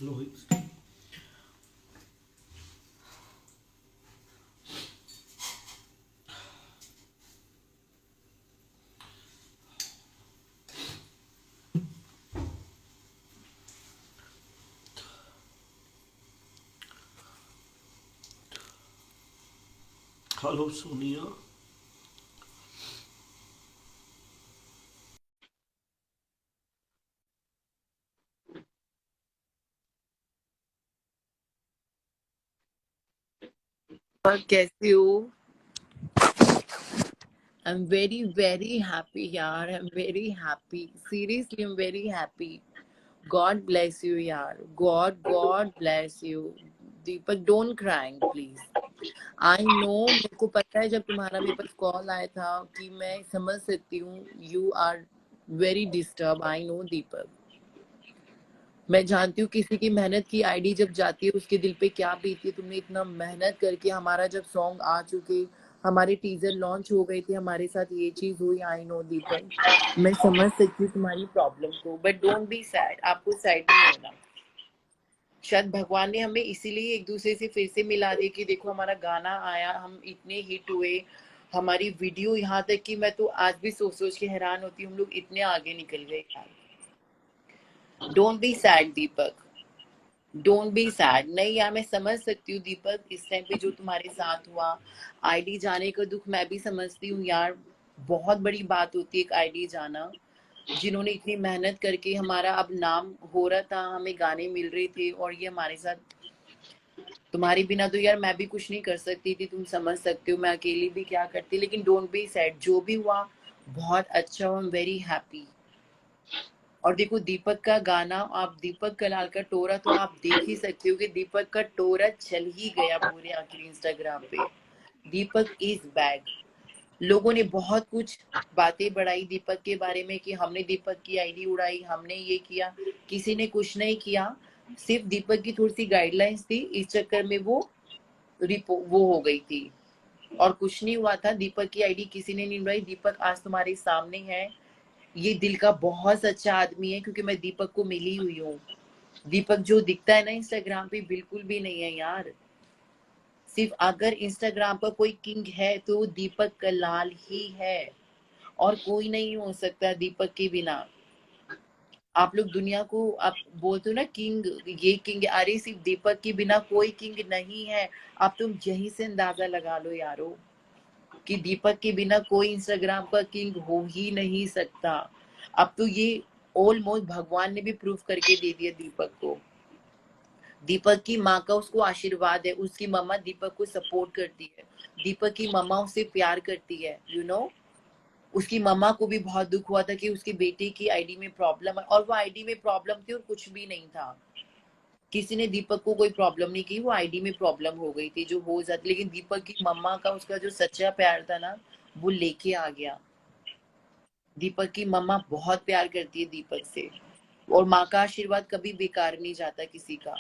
Lohit. Hello Sonia. और कैसी हो? I'm very very happy यार. I'm very happy. Seriously, I'm very happy. God bless you यार. God bless you. Deepak, don't crying please. I know, मेरे को पता है जब तुम्हारा मेरे पास कॉल आया था कि मैं समझ सकती हूँ. You are very disturbed. I know दीपक. मैं जानती हूँ किसी की मेहनत की आईडी जब जाती है उसके दिल पे क्या बीती है. तुमने इतना मेहनत करके हमारा जब सॉन्ग आ चुके, हमारे टीजर लॉन्च हो गए थे, हमारे साथ ये चीज हुई. आई नो दीपक, मैं समझ सकती हूँ तुम्हारी प्रॉब्लम को, बट डोंट बी सैड. आपको सैड नहीं होना. शायद भगवान ने हमें इसीलिए एक दूसरे से फिर से मिला दिया कि देखो हमारा गाना आया, हम इतने हिट हुए, हमारी वीडियो यहाँ तक कि मैं तो आज भी सोच सोच के हैरान होती हूँ हम लोग इतने आगे निकल गए यार. Don't be sad Deepak. Don't be sad. नहीं यार, मैं समझ सकती हूँ दीपक, इस टाइम पे जो तुम्हारे साथ हुआ, आईडी जाने का दुख मैं भी समझती हूँ यार. बहुत बड़ी बात होती है एक आईडी जाना. जिन्होंने इतनी मेहनत करके हमारा अब नाम हो रहा था, हमें गाने मिल रहे थे, और ये हमारे साथ. तुम्हारे बिना तो यार मैं भी कुछ नहीं कर सकती थी, तुम समझ सकते हो, मैं अकेली भी क्या करती. लेकिन डोंट बी सैड. जो भी हुआ बहुत अच्छा. I am very happy. और देखो दीपक का गाना, आप दीपक कलाल का टोरा तो आप देख ही सकते हो कि दीपक का टोरा चल ही गया पूरे आखिरी इंस्टाग्राम पे. दीपक इज बैक. लोगों ने बहुत कुछ बातें बढ़ाई दीपक के बारे में कि हमने दीपक की आईडी उड़ाई, हमने ये किया. किसी ने कुछ नहीं किया. सिर्फ दीपक की थोड़ी सी गाइडलाइंस थी, इस चक्कर में वो हो गई थी. और कुछ नहीं हुआ था. दीपक की आईडी किसी ने नहीं उड़ाई. दीपक आज तुम्हारे सामने है. ये दिल का बहुत सच्चा आदमी है, क्योंकि मैं दीपक को मिली हुई हूँ. दीपक जो दिखता है ना इंस्टाग्राम पे, बिल्कुल भी नहीं है यार. सिर्फ अगर इंस्टाग्राम पर कोई किंग है तो दीपक कलाल ही है, और कोई नहीं हो सकता दीपक के बिना. आप लोग दुनिया को आप बोलते हो ना किंग, ये किंग, अरे सिर्फ दीपक के बिना कोई किंग नहीं है. अब तुम यहीं से अंदाजा लगा लो यारो कि दीपक के बिना कोई इंस्टाग्राम का किंग हो ही नहीं सकता. अब तो ये ऑलमोस्ट भगवान ने भी प्रूफ करके दे दिया दीपक को. दीपक की माँ का उसको आशीर्वाद है, उसकी मम्मा दीपक को सपोर्ट करती है, दीपक की मम्मा उसे प्यार करती है. उसकी मम्मा को भी बहुत दुख हुआ था कि उसके बेटे की आईडी में प्रॉब्लम है, और वो आईडी में प्रॉब्लम थी और कुछ भी नहीं था. किसी ने दीपक को कोई प्रॉब्लम नहीं की, वो आईडी में प्रॉब्लम हो गई थी जो हो जाती. लेकिन दीपक की मम्मा का, उसका जो सच्चा प्यार था ना, वो लेके आ गया. दीपक की मम्मा बहुत प्यार करती है दीपक से, और माँ का आशीर्वाद कभी बेकार नहीं जाता किसी का.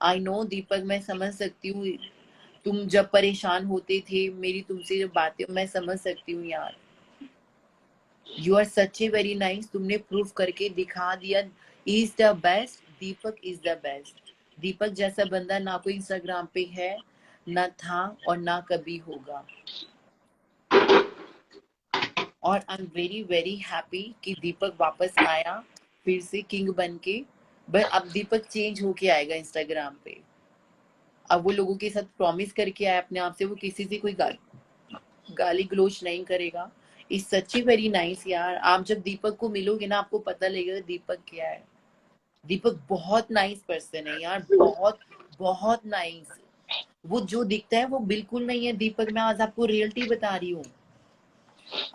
आई नो दीपक, मैं समझ सकती हूँ. तुम जब परेशान होते थे, मेरी तुमसे जब बातें, मैं समझ सकती हूँ यार. You are such a very nice. तुमने प्रूफ करके दिखा दिया. Is the best. Deepak is the best. Deepak जैसा बंदा ना कोई इंस्टाग्राम पे है, ना था, और ना कभी होगा. और I am very very happy कि दीपक वापस आया फिर से किंग बन के. बट अब दीपक चेंज होके आएगा इंस्टाग्राम पे. अब वो लोगों के साथ प्रॉमिस करके आया अपने आप से, वो किसी से कोई गाली गलोच नहीं करेगा. इज सच्ची वेरी नाइस यार. आप जब दीपक को मिलोगे ना, आपको पता लगेगा दीपक क्या है. दीपक बहुत नाइस पर्सन है यार. बहुत बहुत नाइस. वो जो दिखता है वो बिल्कुल नहीं है दीपक. मैं आज आपको रियलिटी बता रही हूँ.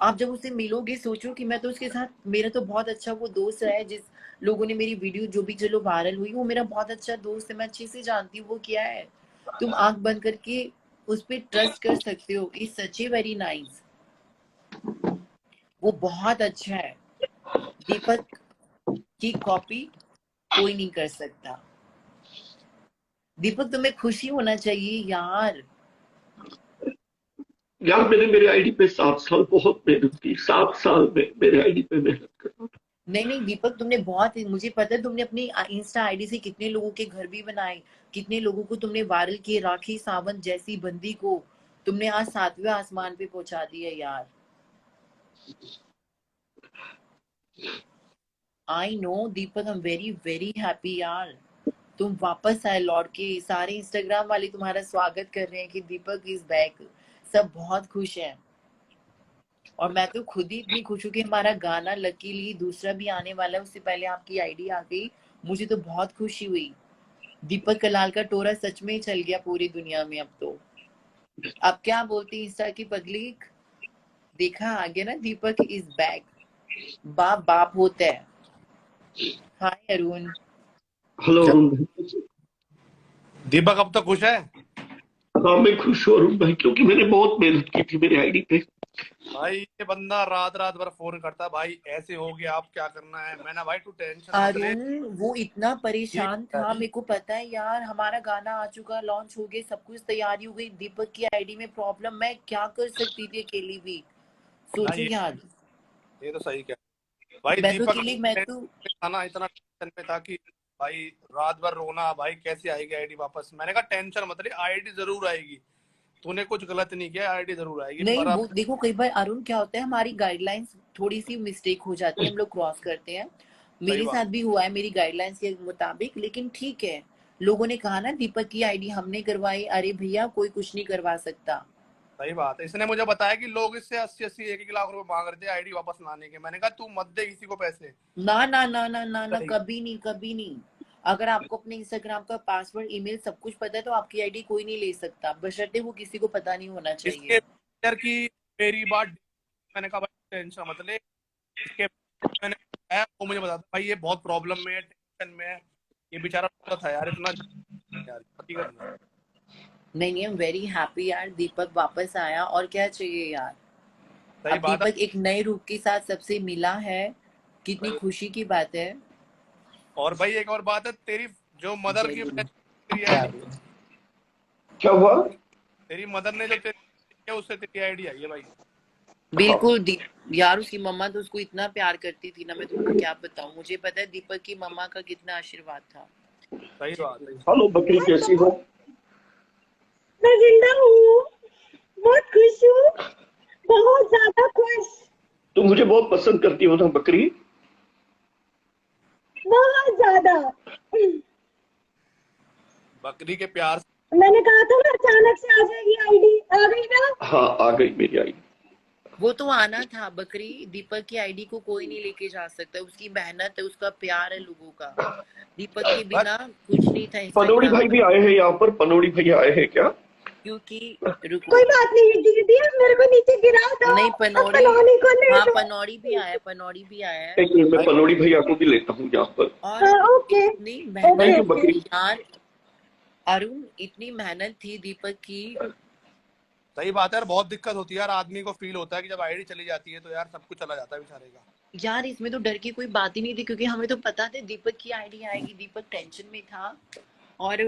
आप जब उसे मिलोगे सोचो कि मैं तो उसके साथ, मेरा तो बहुत अच्छा वो दोस्त है. जिस लोगों ने मेरी वीडियो जो भी चलो वायरल हुई, वो मेरा बहुत अच्छा दोस्त है. मैं अच्छे से जानती हूँ वो क्या है. तुम आंख बंद करके उस पर ट्रस्ट कर सकते हो. Is such a very nice. वो बहुत अच्छा है. दीपक की कॉपी कोई नहीं कर सकता. दीपक, तुम्हें खुशी होना चाहिए यार. यार मैंने मेरे आईडी पे 7 साल बहुत मेहनत की, 7 साल में मेरे आईडी पे मेहनत करना था. नहीं नहीं दीपक, तुमने बहुत, मुझे पता है तुमने अपनी इंस्टा आईडी से कितने लोगों के घर भी बनाए, कितने लोगों को तुमने वायरल किए। राखी सावंत जैसी बंदी को तुमने आज 7वें आसमान पे पहुंचा दिया यार। I know Deepak, I am very very happy यार। तुम वापस आए लौट के, सारे इंस्टाग्राम वाले तुम्हारा स्वागत कर रहे हैं कि दीपक इज बैक। सब बहुत खुश हैं। और मैं तो खुद ही इतनी खुश हूँ कि हमारा गाना लकीली दूसरा भी आने वाला है, उससे पहले आपकी आईडी आ गई। मुझे तो बहुत खुशी हुई। दीपक कलाल का टोरा सच में ही चल गया पूरी दुनिया में अब तो। अब क्या बोलती इंस्टा की पब्लिक, देखा आगे ना, दीपक इज बैक। बाप बाप होता है। हाय अरुण। हेलो क्या अरुण भाई। दीपक अब तो खुश है? हाँ मैं खुश हूँ अरुण भाई, क्योंकि मैंने बहुत मेहनत की थी मेरी आईडी पे। भाई ये बंदा रात रात भर फोन करता है, भाई ऐसे हो गया, आप क्या करना है। मैंने भाई तू टेंशन मत ले। अरुण वो इतना ठीक परेशान है। था, मेरे को पता है यार। हमारा गाना आ चुका, लॉन्च हो गया, सब कुछ तैयारी हो गई, दीपक की आईडी में प्रॉब्लम। मैं क्या कर सकती थी अकेली भी, ना सोचो यार। ये तो सही क्या भाई। मैं तो दीपक अकेली, मैं तो टेंशन पे था ना, इतना टेंशन पे था कि भाई रात भर रोना, भाई कैसे आएगी आईडी वापस। मैंने कहा टेंशन मत ले, आईडी जरूर आएगी। तूने कुछ गलत नहीं किया, आईडी जरूर आएगी। नहीं। पर वो अब देखो कई बार अरुण क्या होता है, हमारी गाइडलाइंस थोड़ी सी मिस्टेक हो जाती है, हम लोग क्रॉस करते हैं। सही मेरे बात। साथ भी हुआ है मेरी गाइडलाइंस के मुताबिक, लेकिन ठीक है। लोगों ने कहा ना दीपक की आईडी हमने करवाई, अरे भैया कोई कुछ नहीं करवा सकता। सही बात है। इसने मुझे बताया कि लोग इससे 80-80 1-1 लाख रुपए मांग रहे थे आईडी वापस लाने के। मैंने कहा तू मत दे किसी को पैसे। ना ना ना ना ना ना, सही। कभी नहीं कभी नहीं। अगर आपको अपने इंस्टाग्राम का पासवर्ड ईमेल सब कुछ पता है तो आपकी आईडी कोई नहीं ले सकता, बशर्ते वो किसी को पता नहीं होना इसके चाहिए। यार की मेरी बात, मैंने कहा भाई टेंशन मत ले। इसके मैंने बताया, वो मुझे बताता भाई ये बहुत प्रॉब्लम में है, टेंशन में है। ये बेचारा रोता था यार इतना। यार हकीकत में नहीं नहीं, आई एम वेरी हैप्पी यार, दीपक वापस आया, और क्या चाहिए यार। सही अब बात है। दीपक एक नए रूप के साथ सबसे मिला है, कितनी खुशी की बात है। और भाई एक और बात है, तेरी जो मदर जय की गुरु। तेरी क्या आईडी, हुआ? क्या हुआ? तेरी मदर ने जो तेरी किया उससे तेरी आईडी आई है भाई। हाँ। बिल्कुल यार उसकी मम्मा तो उसको इतना प्यार करती थी ना, मैं तुमको क्या बताऊं। मुझे पता है दीपक की मम्मा का कितना आशीर्वाद था। सही बात है। हेलो बकरी, कैसी हो? मैं जिंदा हूँ, बहुत खुश हूँ, बहुत ज्यादा खुश, तुम मुझे बहुत पसंद करती हो ना बकरी? बहुत ज्यादा। बकरी के प्यार से। मैंने कहा था ना अचानक से आ जाएगी आईडी, आ गई ना। हाँ आ गई मेरी आईडी। वो तो आना था बकरी। दीपक की आईडी को कोई नहीं लेके जा सकता, उसकी मेहनत है, उसका प्यार है लोगों का। दीपक के बस बिना कुछ नहीं था पनौड़ी इंस्टाग्राम भाई पर। भी आए हैं यहाँ पर, पनौड़ी भैया आए हैं क्या? क्योंकि रुको। कोई बात नहीं दीदी, अब मेरे को नीचे गिरा दो, नहीं अब पनौड़ी, पनौनी को ले हाँ लो। पनौड़ी भी आया, पनौड़ी भी आया है। एक मिनट, मैं भाई पनौड़ी भैया को भी लेता हूँ यहाँ पर। और हाँ ओके इतनी ओके थैंक मेहनत यू ओके। बकरी। यार, अरुण इतनी मेहनत थी दीपक की। सही बात है यार, बहुत दिक्कत होती है यार। आदमी को फील होता है कि जब आईडी चली जाती है तो यार सब कुछ चला जाता है बेचारे का। यार इसमें तो डर की कोई बात ही नहीं थी, क्योंकि हमें तो पता था दीपक की आईडी आएगी। दीपक टेंशन में था। और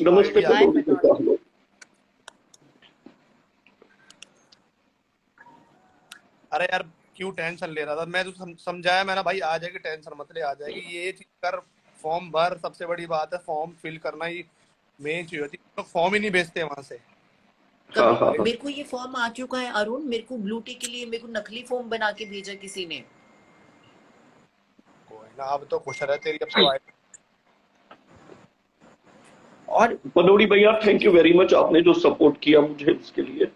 नमस्ते आईडी आ हाय गई। पनौड़ी पनौड़ी। भैया। हेलो। अरे यार क्यों टेंशन ले रहा था, मैं तो समझाया मैंने, भाई आ जाएगी, टेंशन मत ले, आ जाएगी। ये चीज कर, फॉर्म भर। सबसे बड़ी बात है फॉर्म फिल करना ही मेन चीज होती है। तो फॉर्म ही नहीं भेजते वहां से। हाँ कभी हाँ हाँ। मेरे को ये फॉर्म आ चुका है अरुण, मेरे को ब्लू टी के लिए मेरे को नकली फॉर्म बना के भेजा किसी ने। कोई ना, अब तो खुश रहे तेरी अब तो आईडी। और पनौड़ी भैया थैंक यू वेरी मच, आपने जो सपोर्ट किया मुझे उसके लिए।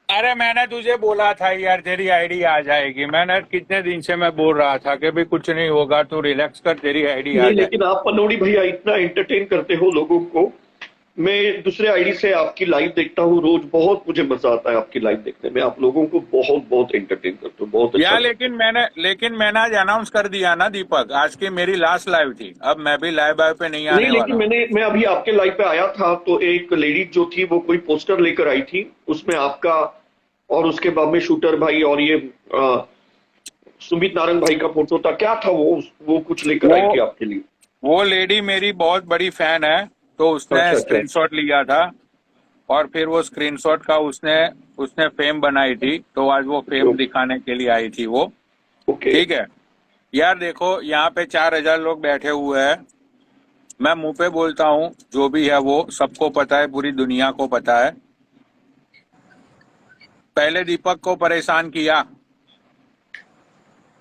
अरे मैंने तुझे बोला था यार तेरी आईडी आ जाएगी। मैंने कितने दिन से मैं बोल रहा था कि भाई कुछ नहीं होगा, तू रिलैक्स कर, तेरी आईडी आ नहीं जाए। लेकिन आप पनौड़ी भैया इतना एंटरटेन करते हो लोगों को। मैं दूसरे आईडी से आपकी लाइव देखता हूँ रोज, बहुत मुझे मजा आता है आपकी लाइव देखने में। आप लोगों को बहुत बहुत एंटरटेन करते हो, बहुत अच्छा यार लगता लेकिन मैंने आज अनाउंस कर दिया ना दीपक, आज की मेरी लास्ट लाइव थी। अब मैं भी लाइव पे नहीं है। नहीं आने लेकिन वाला हूँ। मैं अभी आपके लाइव पे आया था तो एक लेडीज जो थी वो कोई पोस्टर लेकर आई थी, उसमें आपका और उसके बाद में शूटर भाई और ये सुमित नारंग भाई का फोटो था। क्या था वो कुछ लेकर वो आई थी आपके लिए? वो लेडी मेरी बहुत बड़ी फैन है, तो उसने अच्छा अच्छा। स्क्रीनशॉट लिया था। और फिर वो स्क्रीनशॉट का उसने उसने फेम बनाई थी, तो आज वो फेम दिखाने के लिए आई थी वो। ओके ठीक है यार, देखो यहाँ पे 4000 लोग बैठे हुए हैं। मैं मुंह पे बोलता हूँ, जो भी है वो सबको पता है, पूरी दुनिया को पता है। पहले दीपक को परेशान किया,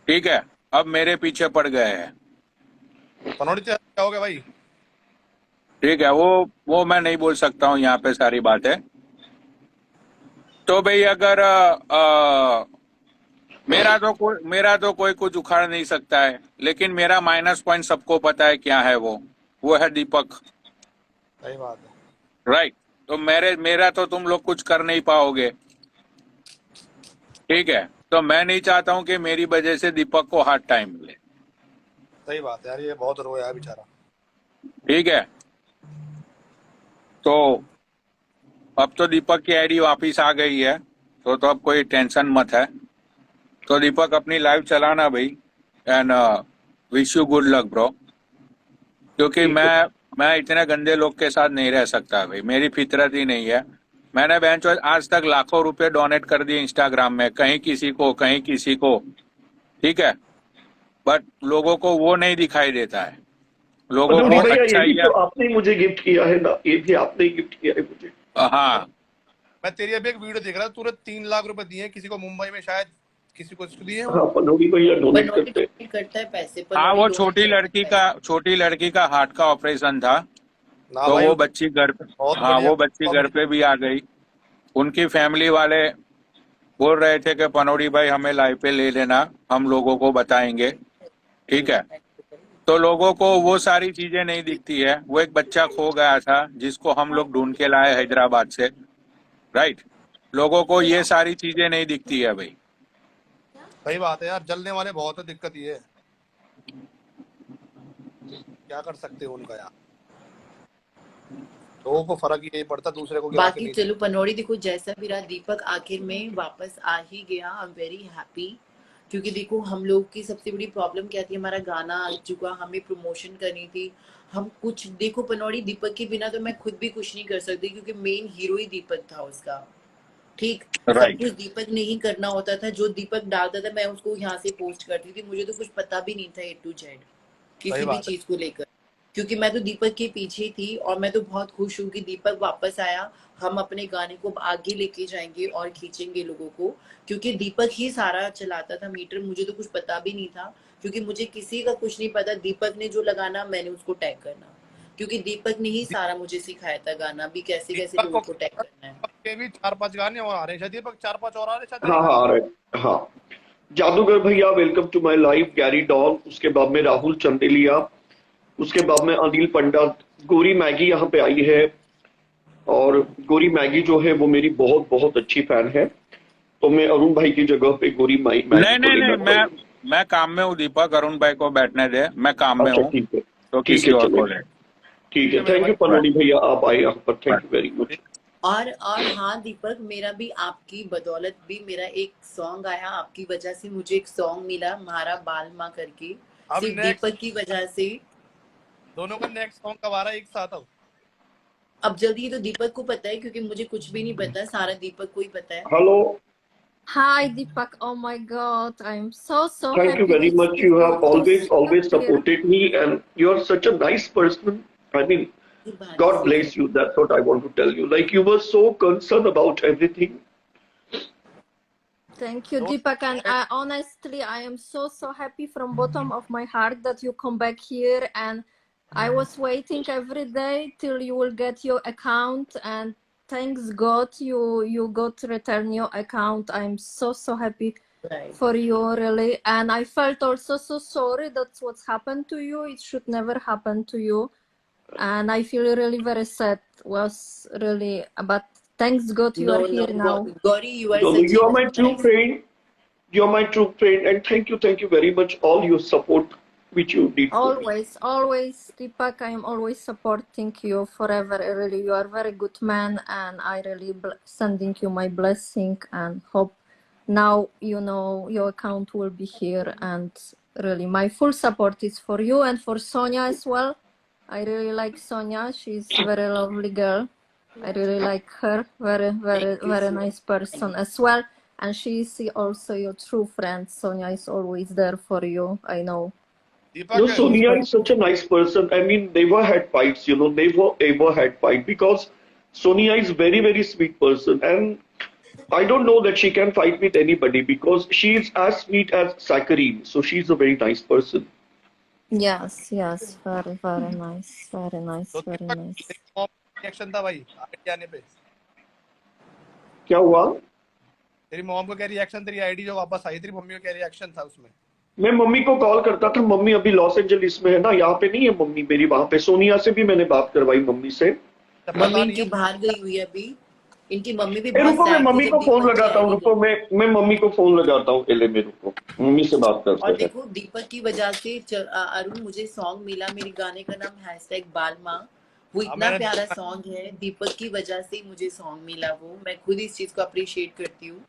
ठीक है, अब मेरे पीछे पड़ गए हैं। पनौड़ी क्या हो गया भाई? ठीक है, वो मैं नहीं बोल सकता हूँ यहाँ पे सारी बातें। तो भाई अगर मेरा तो कोई कुछ उखाड़ नहीं सकता है, लेकिन मेरा माइनस पॉइंट सबको पता है क्या है। वो है दीपक। सही बात है। राइट। तो मेरा तो तुम लोग कुछ कर नहीं पाओगे। ठीक है, तो मैं नहीं चाहता हूँ कि मेरी वजह से दीपक को हार्ड टाइम मिले। सही बात है यार, ये बहुत रोया है बेचारा। ठीक है, तो अब तो दीपक की आईडी वापिस आ गई है, तो अब कोई टेंशन मत है। तो दीपक अपनी लाइव चलाना भाई, and wish you good luck bro. क्योंकि ठीक है। मैं इतने गंदे लोग के साथ नहीं रह सकता भाई, मेरी फितरत ही नहीं है। मैंने बेंच आज तक लाखों रुपए डोनेट कर दिए इंस्टाग्राम में, कहीं किसी को कहीं किसी को। ठीक है, बट लोगों को वो नहीं दिखाई देता है। लोगों पनौड़ी को भैया, अच्छा ये भी ही तो आपने मुझे गिफ्ट किया है ना, ये भी आपने ही गिफ्ट किया है मुझे। हाँ मैं तेरी अभी एक वीडियो देख रहा था, तूने 3 लाख रुपए दिए किसी को मुंबई में, शायद किसी को दिए हाँ, वो। पनौड़ी भैया डोनेट पनौड़ी करते हैं। donate करता है पैसे, हाँ, पनौड़ी वो donate छोटी करता है लड़की पैसे। का हार्ट का ऑपरेशन था, ना तो भाई, वो बच्ची घर पे, बहुत हाँ बढ़िया। वो बच्ची घर पे भी आ गई। उनकी फैमिली वाले बोल रहे थे कि पनौड़ी भाई हमें लाइव पे ले लेना, हम लोगों को बताएंगे। ठीक है, तो लोगों को वो सारी चीजें नहीं दिखती है। वो एक बच्चा खो गया था जिसको हम लोग ढूंढ के लाए हैदराबाद से। राइट, लोगों को ये सारी चीजें नहीं दिखती है भाई। सही बात है यार, जलने वाले बहुत है, दिक्कत ये है। क्या कर सकते हो उनका यार, लोगों को फर्क ही नहीं पड़ता दूसरे को गिरा के बाकी नहीं। चलो पनौड़ी, देखो जैसा भी रहा, दीपक आखिर में वापस आ ही गया। आई एम वेरी हैप्पी, क्योंकि देखो हम लोग की सबसे बड़ी प्रॉब्लम क्या थी, हमारा गाना आ चुका, हमें प्रमोशन करनी थी, हम कुछ, देखो पनौड़ी, दीपक के बिना तो मैं खुद भी कुछ नहीं कर सकती, क्योंकि मेन हीरो ही दीपक था उसका। ठीक, सब राइट, कुछ दीपक ने ही करना होता था, जो दीपक डालता था मैं उसको यहाँ से पोस्ट करती थी, मुझे तो कुछ पता भी नहीं था ए टू जेड सही किसी भी बात है। चीज को लेकर, क्योंकि मैं तो दीपक के पीछे थी। और मैं तो बहुत खुश हूँ कि दीपक वापस आया, हम अपने गाने को आगे लेके जाएंगे और खींचेंगे लोगों को, क्योंकि दीपक ही सारा चलाता था मीटर, मुझे तो कुछ पता भी नहीं था, क्योंकि मुझे किसी का कुछ नहीं पता, दीपक ने जो लगाना मैंने उसको टैग करना, क्योंकि दीपक ने ही सारा मुझे सिखाया था गाना भी कैसे कैसे दीपक लोगों को को टैग करना है। दीपक के भी 4-5 गाने और आ रहे हैं शायद, दीपक 4-5 और आ रहे हैं शायद तेरे हाँ हाँ, गाने। आ रहे हैं, हाँ। जादूगर भैया welcome to my live, Gary Don, उसके बाद में राहुल चंदेलिया, उसके बाद में अनिल पंडा, गोरी मैगी यहाँ पे आई है। और गोरी मैगी जो है वो मेरी बहुत बहुत अच्छी फैन है, तो मैं अरुण भाई की जगह पे गोरी मैगी नहीं को नहीं नहीं, लेना चाहूंगा। मैं काम में हूँ दीपक, अरुण भाई को बैठने दे, मैं काम में अच्छा हूँ, ठीक है, तो ठीक किसी है, और चले, को ले। ठीक है। मेरे थैंक यू भाई। पनौड़ी भैया, आप आए यहाँ पर, थैंक यू वेरी मच। और हाँ दीपक, मेरा भी आपकी बदौलत भी मेरा एक सॉन्ग आया, आपकी वजह से मुझे एक सॉन्ग मिला, मारा बाल माँ करके, अब सिर्फ नेक्स्ट दीपक की वजह से। दोनों का नेक्स्ट सॉन्ग कब आ रहा है एक साथ? अब अब जल्दी, ये तो दीपक को पता है, क्योंकि मुझे कुछ भी नहीं पता, सारा दीपक को ही पता है। Hello, Hi Deepak, oh my God, I'm so thank you happy very to much. see You you have to always see you always here. supported me, and you're such a nice person. I mean, भाभी God से bless you. That's what I want to tell you. Like, you were so concerned about everything. Thank you, don't Deepak, and honestly, I am so happy from bottom of my heart that you come back here, and I was waiting every day till you will get your account, and thanks God you got to return your account. I'm so happy right. for you, really, and I felt also so sorry that's what's happened to you. It should never happen to you, and I feel really very sad. Was really, but thanks God you are No, here now. Gauri, you are No, no, such you a are my very true nice. friend. You're my true friend, and thank you very much. All your support which you did for me. Always, Deepak, I am always supporting you forever. Really, you are very good man, and I really sending you my blessing and hope now you know your account will be here, and really my full support is for you and for Sonia as well. I really like Sonia. She's a very lovely girl. I really like her. Very, Thank you very so nice much. person as well. And she is also your true friend. Sonia is always there for you. I know. Deepak No, Sonia is such a nice person. I mean, never had fights, never ever had fight because Sonia is very, very sweet person. And I don't know that she can fight with anybody because she is as sweet as saccharine. So she's a very nice person. Yes, yes. Very, very nice. Very nice. तो Very दीपक nice. तेरी mom reaction था भाई ID आने पे? क्या हुआ? तेरी mom का क्या रिएक्शन, तेरी आईडी जो वापस आई, तेरी मम्मी का क्या रिएक्शन था उसमें? मैं मम्मी को कॉल करता था, मम्मी अभी लॉस एंजलिस में है ना, यहाँ पे नहीं है मम्मी मेरी, वहां पे सोनिया से भी मैंने बात करवाई मम्मी से। पता मम्मी नहीं इनकी है बाहर गई हुई है अभी। इनकी मम्मी भी ए, बहुत रुको मैं सैड थी मम्मी जब को फोन दीपक की लगाता हूँ, आईडी रुको गई। मैं मम्मी को फोन लगाता हूँ, एले में रुको, मम्मी से बात करते और हैं। देखो दीपक की वजह से अरुण मुझे सॉन्ग मिला, मेरे गाने का नाम #बालमा, वो हाँ, इतना मैंने प्यारा सॉन्ग है, दीपक की वजह से मुझे सॉन्ग मिला। वो मैं खुद इस चीज को अप्रिशिएट करती हूँ,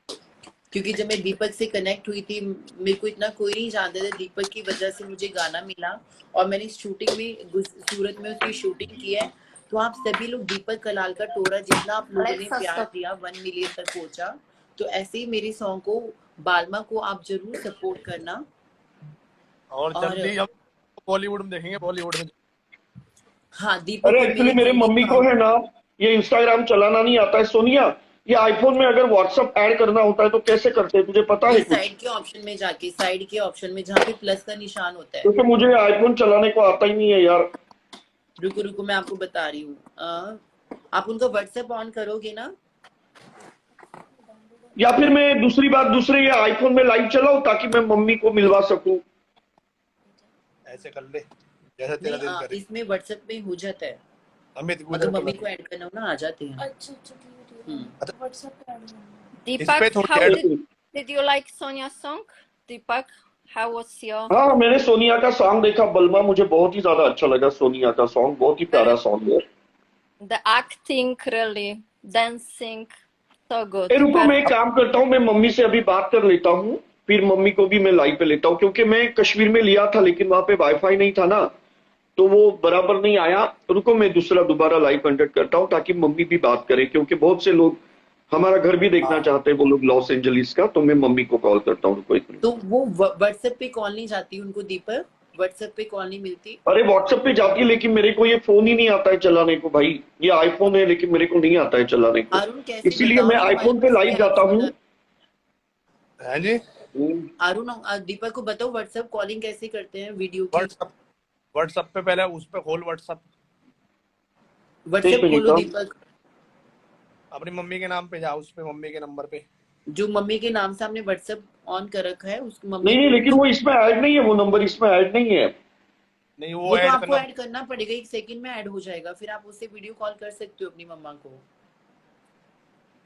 क्योंकि जब मैं दीपक से कनेक्ट हुई थी मेरे को इतना कोई नहीं जानता था, दीपक की वजह से मुझे गाना मिला। और मैंने शूटिंग में सूरत में उसकी शूटिंग की है। तो आप सभी लोग दीपक कलाल का टोरा जितना आप लोगों ने Alexa, प्यार stop. दिया 1 मिलियन तक पहुंचा, तो ऐसे ही मेरे सॉन्ग को बालमा को आप जरूर सपोर्ट करना। और जल्दी हम बॉलीवुड में देखेंगे, बॉलीवुड में। हाँ, दीपक अरे को एक्चुअली मेरी मेरे जल्दी मम्मी को है ना, ये इंस्टाग्राम चलाना नहीं आता है सोनिया। ये आईफोन में अगर व्हाट्सएप ऐड करना होता है तो कैसे करते हैं, तुझे पता है ये कुछ? साइड के ऑप्शन में जाके, साइड के ऑप्शन में जहाँ पे प्लस का निशान होता है। क्योंकि मुझे आईफोन चलाने को आता ही नहीं है यार। रुको रुको मैं आपको बता रही हूँ। आप उनका व्हाट्सएप ऑन करोगे ना, या फिर मैं दूसरी बात दूसरे ये आईफोन में लाइव चलाऊं ताकि मैं मम्मी को मिलवा सकूं। ऐसे कर ले जैसे तेरा दिल करे। इसमें व्हाट्सएप में हो जाता है, अमित अगर मम्मी को ऐड करना हो ना आ जाते हैं। अच्छा व्हाट्सएप पे ऐड करना है। इस पे Deepak, थोड़ी how add did you like Sonia's song? Deepak, how was your हाँ, मैंने सोनिया का सॉन्ग देखा बलमा, मुझे बहुत ही ज्यादा अच्छा लगा। सोनिया का सॉन्ग बहुत ही प्यारा सॉन्ग है। the acting, really dancing, so good. ए रुको, मैं एक काम करता हूँ, मैं मम्मी से अभी बात कर लेता हूँ, फिर मम्मी को भी मैं लाइव पे लेता हूँ, क्योंकि मैं कश्मीर में लिया था लेकिन वहां पे वाईफाई नहीं था ना, तो वो बराबर नहीं आया। रुको मैं दोबारा लाइव कंडक्ट करता हूँ ताकि मम्मी भी बात करे, क्योंकि बहुत से लोग हमारा घर भी देखना चाहते हैं, वो लोग लॉस एंजलिस का। तो मैं मम्मी को कॉल करता हूँ, रुको एक मिनट। तो वो व्हाट्सएप पे कॉल नहीं जाती उनको, दीपक व्हाट्सएप पे कॉल नहीं मिलती? अरे व्हाट्सएप पे जाती है लेकिन मेरे को ये फोन ही नहीं आता है चलाने को भाई। ये आईफोन है लेकिन मेरे को नहीं आता है चलाने को, अरुण कैसे इसीलिए मैं बताओ आईफोन पे लाइव जाता हूँ। है जी। अरुण दीपक को बताओ व्हाट्सएप कॉलिंग कैसे करते हैं वीडियो की। व्हाट्सएप पे पहले उस पे खोल व्हाट्सएप खोलो दीपक, अपनी मम्मी के नाम पे जा, उस पे मम्मी के नंबर पे जो मम्मी के नाम से हमने व्हाट्सएप ऑन कर रखा है उसकी मम्मी नहीं, लेकिन वो इसमें ऐड नहीं है, वो नंबर इसमें ऐड नहीं है। नहीं, वो तो आपको ऐड करना पड़ेगा, 1 सेकंड में ऐड हो जाएगा, फिर आप उससे वीडियो कॉल कर सकते हो अपनी मम्मा को।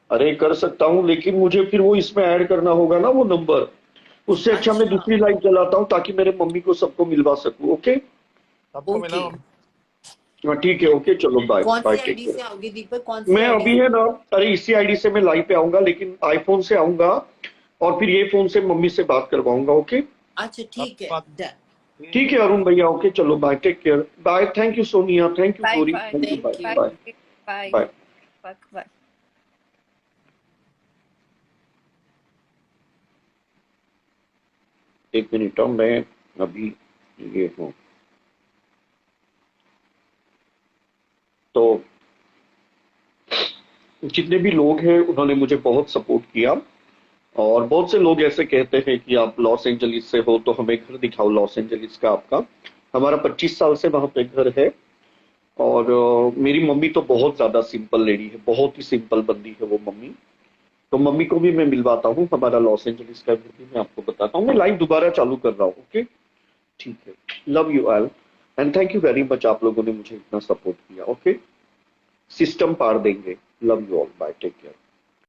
अरे कर सकता हूँ लेकिन मुझे फिर वो इसमें ऐड करना होगा ना वो नंबर। उससे अच्छा मैं दूसरी लाइव चलाता हूँ ताकि मेरे मम्मी को सबको मिलवा सकूँ। ओके सबको मिला। हाँ ठीक है, ओके चलो बाय कौन बाय। सी आईडी से आओगे दीपक, कौन सी मैं आईडी अभी है ना, अरे इसी आईडी से मैं लाइव पे आऊंगा, लेकिन आईफोन से आऊंगा और फिर ये फोन से मम्मी से बात करवाऊंगा। ओके अच्छा ठीक है, ठीक है अरुण भैया, ओके चलो bye, take care, bye, thank you Sonia, thank you Gauri, thank you, bye bye bye Bye. एक मिनट, मैं अभी ये हूँ तो जितने भी लोग हैं उन्होंने मुझे बहुत सपोर्ट किया, और बहुत से लोग ऐसे कहते हैं कि आप लॉस एंजलिस से हो तो हमें घर दिखाओ लॉस एंजलिस का आपका। हमारा 25 साल से वहां पे घर है, और मेरी मम्मी तो बहुत ज्यादा सिंपल लेडी है, बहुत ही सिंपल बंदी है वो मम्मी। तो मम्मी को भी मैं मिलवाता हूँ, हमारा लॉस एंजलिस का घर भी मैं आपको बताता हूँ। मैं लाइव दोबारा चालू कर रहा हूँ। ओके ठीक है, love you all and thank you very much, आप लोगों ने मुझे इतना सपोर्ट किया। ओके, सिस्टम पार देंगे, love you all, bye, take care.